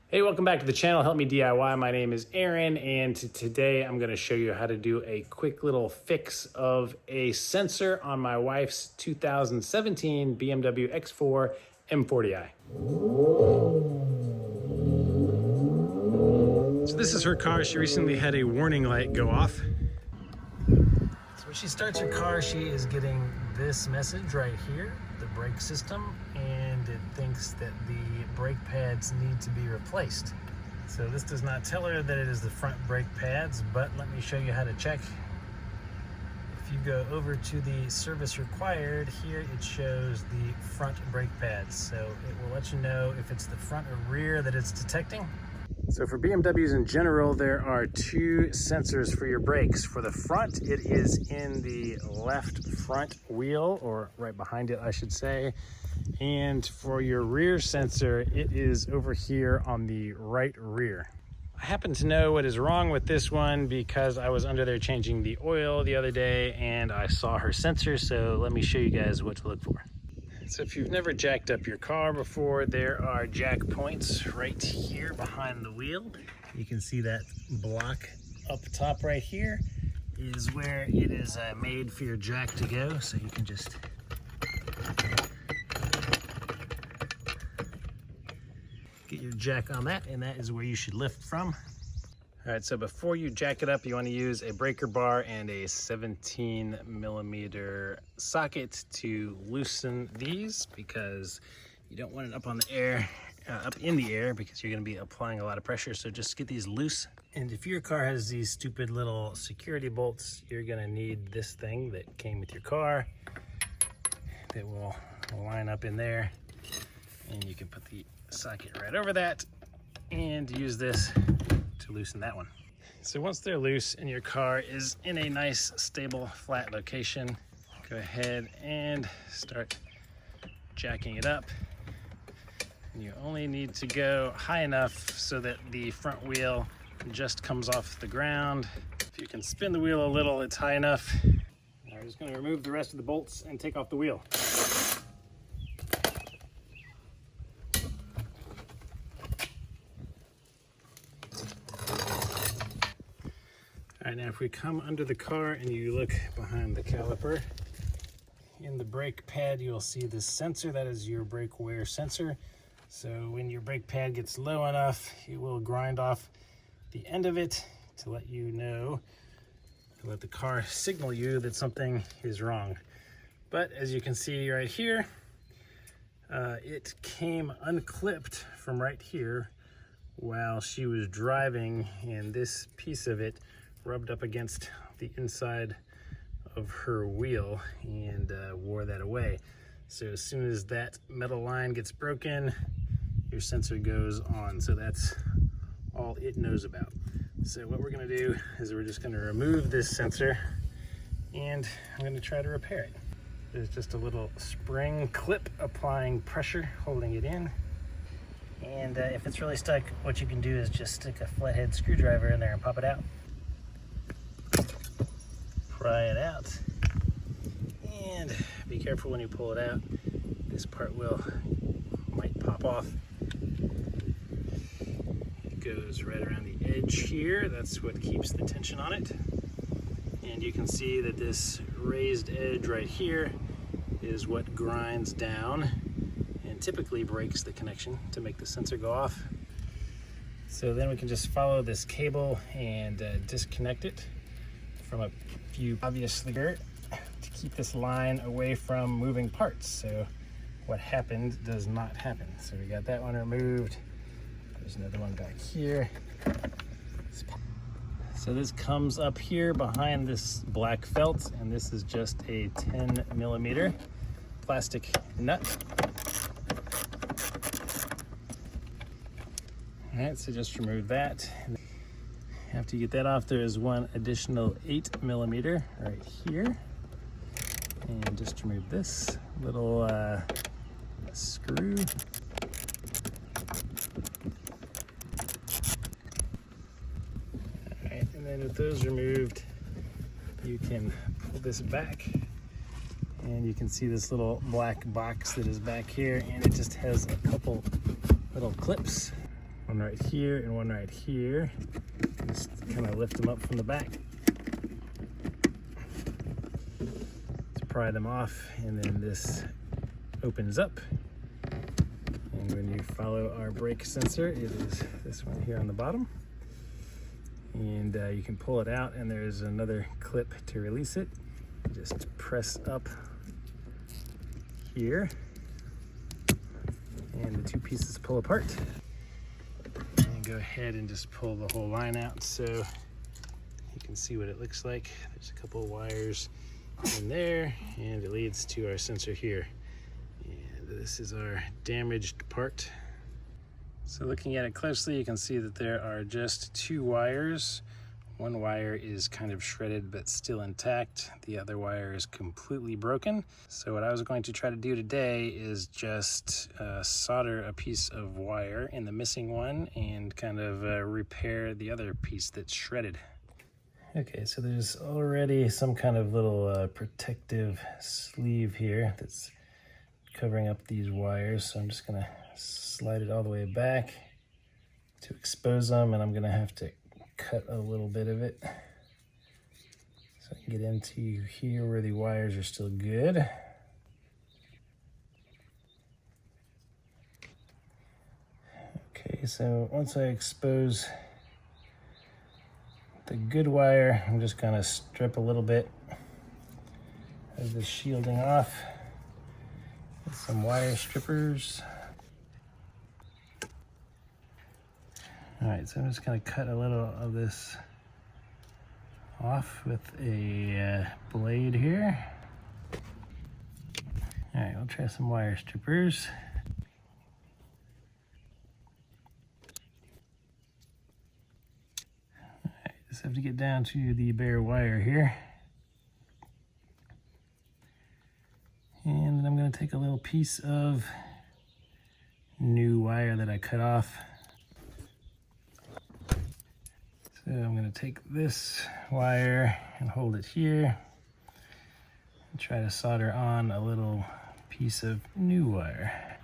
Hey, welcome back to the channel, Help Me DIY. My name is Aaron, and today I'm gonna show you how to do a quick little fix of a sensor on my wife's 2017 BMW X4 M40i. So this is her car. She recently had a warning light go off. So when she starts her car, she is getting this message right here, the brake system, and it thinks that the brake pads need to be replaced. So this does not tell her that it is the front brake pads, but let me show you how to check. If you go over to the service required, here it shows the front brake pads. So it will let you know if it's the front or rear that it's detecting. So for BMWs in general, there are two sensors for your brakes. For the front, it is in the left front wheel, or right behind it, I should say. And for your rear sensor, it is over here on the right rear. I happen to know what is wrong with this one because I was under there changing the oil the other day and I saw her sensor, so let me show you guys what to look for. So if you've never jacked up your car before, there are jack points right here behind the wheel. You can see that block up top right here is where it is made for your jack to go. So you can just get your jack on that, and that is where you should lift from. All right, so before you jack it up, you want to use a breaker bar and a 17mm socket to loosen these, because you don't want it up on the air, up in the air, because you're going to be applying a lot of pressure. So just get these loose. And if your car has these stupid little security bolts, you're going to need this thing that came with your car that will line up in there, and you can put the socket right over that and use this to loosen that one. So once they're loose and your car is in a nice, stable, flat location, go ahead and start jacking it up. And you only need to go high enough so that the front wheel just comes off the ground. If you can spin the wheel a little, it's high enough. Now we're just going to remove the rest of the bolts and take off the wheel. All right, now if we come under the car and you look behind the caliper, in the brake pad you'll see this sensor. That is your brake wear sensor. So when your brake pad gets low enough, it will grind off the end of it to let you know, to let the car signal you that something is wrong. But as you can see right here, it came unclipped from right here while she was driving, and this piece of it rubbed up against the inside of her wheel and wore that away. So as soon as that metal line gets broken, your sensor goes on. So that's all it knows about. So what we're gonna do is we're just gonna remove this sensor and I'm gonna try to repair it. There's just a little spring clip applying pressure, holding it in. And if it's really stuck, what you can do is just stick a flathead screwdriver in there and pop it out. Pry it out, and be careful when you pull it out. This part might pop off. It goes right around the edge here. That's what keeps the tension on it. And you can see that this raised edge right here is what grinds down and typically breaks the connection to make the sensor go off. So then we can just follow this cable and disconnect it from a few, obviously, to keep this line away from moving parts. So what happened does not happen. So we got that one removed. There's another one back here. So this comes up here behind this black felt, and this is just a 10mm plastic nut. All right, so just remove that. After you get that off, there is one additional 8mm right here. And just remove this little screw. All right, and then with those removed, you can pull this back and you can see this little black box that is back here, and it just has a couple little clips One right here and one right here. Just kind of lift them up from the back. Let's pry them off, and then this opens up. And when you follow our brake sensor, it is this one here on the bottom. And you can pull it out, and there's another clip to release it. Just press up here, and the two pieces pull apart. And go ahead and just pull the whole line out so you can see what it looks like. There's a couple of wires in there, and it leads to our sensor here. And this is our damaged part. So looking at it closely, you can see that there are just two wires. One wire is kind of shredded but still intact. The other wire is completely broken. So what I was going to try to do today is just solder a piece of wire in the missing one and kind of repair the other piece that's shredded. Okay, so there's already some kind of little protective sleeve here that's covering up these wires. So I'm just gonna slide it all the way back to expose them, and I'm gonna have to cut a little bit of it so I can get into here where the wires are still good. Okay, so once I expose the good wire, I'm just gonna strip a little bit of the shielding off with some wire strippers. All right, so I'm just gonna cut a little of this off with a blade here. All right, we'll try some wire strippers. All right, just have to get down to the bare wire here. And then I'm gonna take a little piece of new wire that I cut off. So I'm going to take this wire and hold it here and try to solder on a little piece of new wire.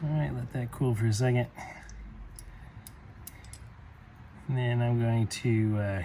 All right, let that cool for a second. And then I'm going to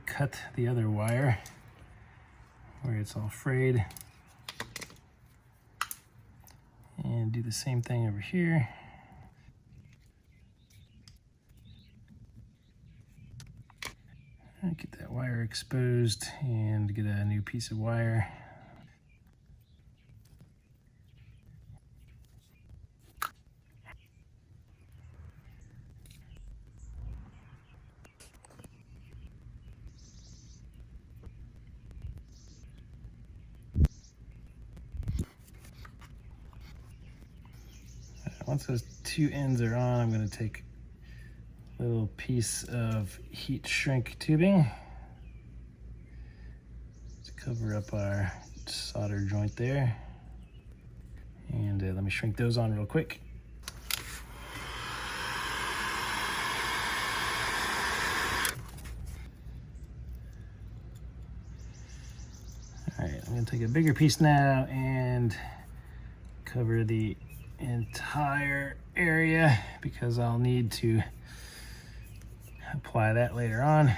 cut the other wire where it's all frayed, and do the same thing over here. Get that wire exposed and get a new piece of wire. Once those two ends are on, I'm going to take a little piece of heat shrink tubing to cover up our solder joint there. And let me shrink those on real quick. All right, I'm going to take a bigger piece now and cover the entire area because I'll need to apply that later on.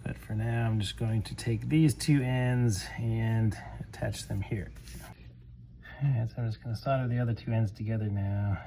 But for now, I'm just going to take these two ends and attach them here. All right, so I'm just going to solder the other two ends together now.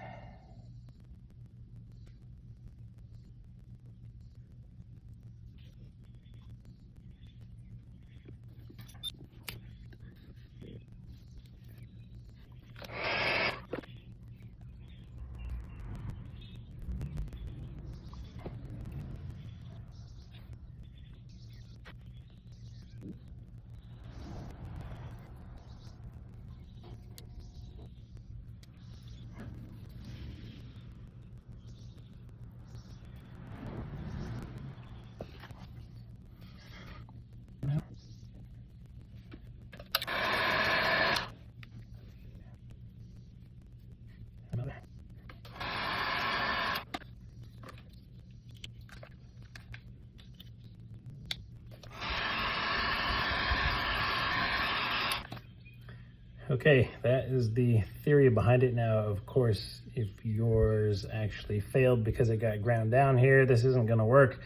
Okay, that is the theory behind it. Now, of course, if yours actually failed because it got ground down here, this isn't gonna work,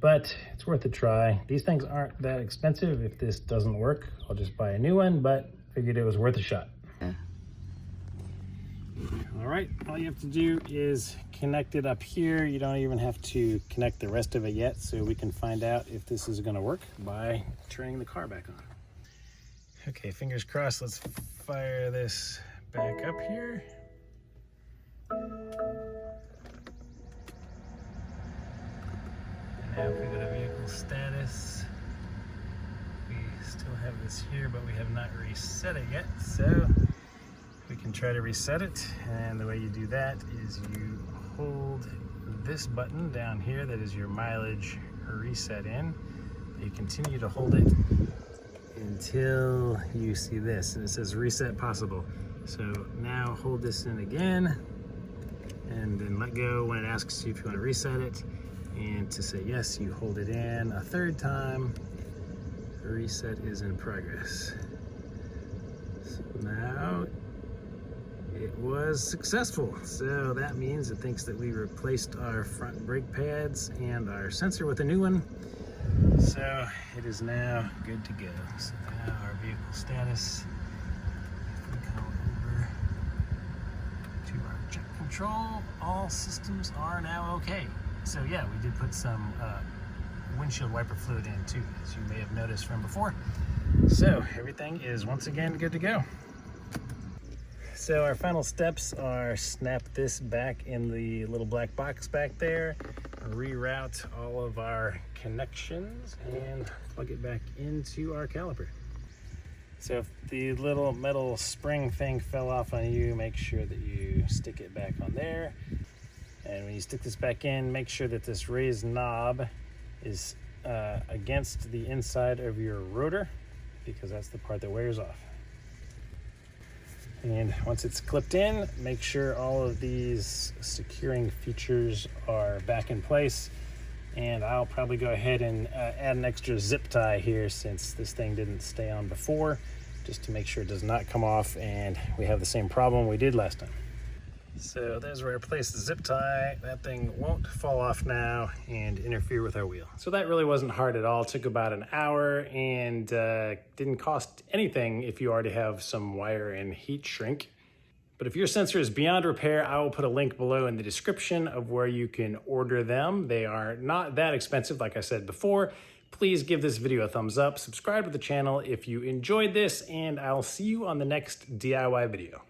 but it's worth a try. These things aren't that expensive. If this doesn't work, I'll just buy a new one, but figured it was worth a shot. Yeah. All right, all you have to do is connect it up here. You don't even have to connect the rest of it yet, so we can find out if this is gonna work by turning the car back on. Okay, fingers crossed. Let's fire this back up here. And now if we go to vehicle status, we still have this here, but we have not reset it yet. So we can try to reset it. And the way you do that is you hold this button down here that is your mileage reset in. You continue to hold it until you see this, and it says reset possible. So now hold this in again, and then let go when it asks you if you want to reset it. And to say yes, you hold it in a third time. Reset is in progress. So now it was successful. So that means it thinks that we replaced our front brake pads and our sensor with a new one. So it is now good to go. So now our vehicle status, if we come over to our check control, all systems are now okay. So yeah, we did put some windshield wiper fluid in too, as you may have noticed from before. So everything is once again good to go. So our final steps are snap this back in the little black box back there, reroute all of our connections, and plug it back into our caliper. So if the little metal spring thing fell off on you, make sure that you stick it back on there. And when you stick this back in, make sure that this raised knob is against the inside of your rotor, because that's the part that wears off. And once it's clipped in, make sure all of these securing features are back in place. And I'll probably go ahead and add an extra zip tie here, since this thing didn't stay on before, just to make sure it does not come off and we have the same problem we did last time. So there's where I placed the zip tie. That thing won't fall off now and interfere with our wheel. So that really wasn't hard at all. It took about an hour and didn't cost anything if you already have some wire and heat shrink. But if your sensor is beyond repair, I will put a link below in the description of where you can order them. They are not that expensive, like I said before. Please give this video a thumbs up, subscribe to the channel if you enjoyed this, and I'll see you on the next DIY video.